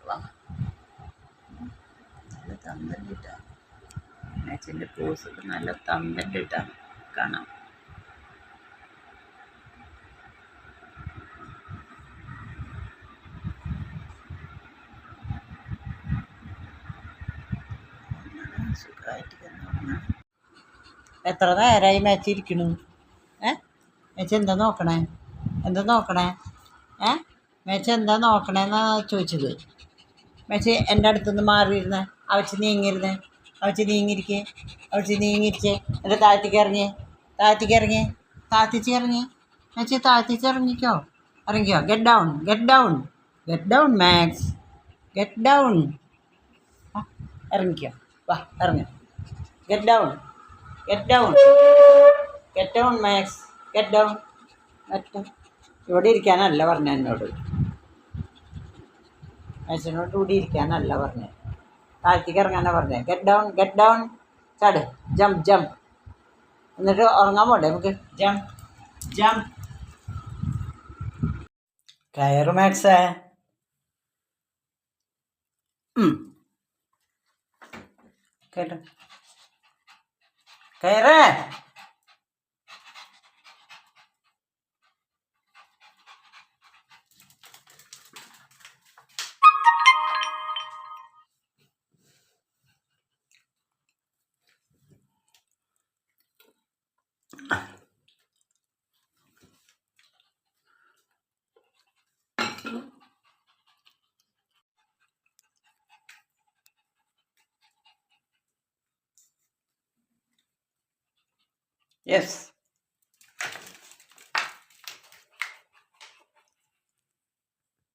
വാ. നല്ല തന്തൻ്റെ ഇട്ടാ മാച്ചിൻ്റെ പോസൊക്കെ നല്ല തന്തൻ്റെ ഇട്ടാ കാണാം. സുഖമായിട്ട് കിടന്നുറങ്ങാം. എത്ര നേരമായി മാച്ച് ഇരിക്കണു? മാച്ച് എന്താ നോക്കണേ? എന്താ നോക്കണേ? മാച്ച് എന്താ നോക്കണേന്നാ ചോദിച്ചത്. മാച്ച് എൻ്റെ അടുത്തുനിന്ന് മാറിയിരുന്നേ. അവച്ച് നീങ്ങിയിരുന്നേ. അവച്ച് നീങ്ങിയിരിക്കേ. അവച്ച് നീങ്ങിയിരിക്കേ. എൻ്റെ താഴത്തേക്ക് ഇറങ്ങിയേ. താഴത്തേക്ക് ഇറങ്ങിയേ. താഴത്തേക്ക് ഇറങ്ങി. മാച്ച് താഴത്തേക്ക് ഇറങ്ങിക്കോ. ഇറങ്ങിക്കോ. Get down. Get down. Get down Max. Get down. ഇറങ്ങിക്കോ. വാ ഇറങ്ങി. Get down. Get down. Get down Max. Get down. ഇവിടെ ഇരിക്കാനല്ല പറഞ്ഞത് എന്നോട്. മാക്സിനോട് കൂടി ഇരിക്കാനല്ല പറഞ്ഞത്. താഴത്തേക്ക് ഇറങ്ങാനാണ് പറഞ്ഞത്. Get down. Get down. ചാട്. Jump jump. എന്നിട്ട് ഉറങ്ങാൻ പോണ്ടേ നമുക്ക്? Jump jump. കയറ് മാക്സേ. കേട്ടോ കയറേ. Yes.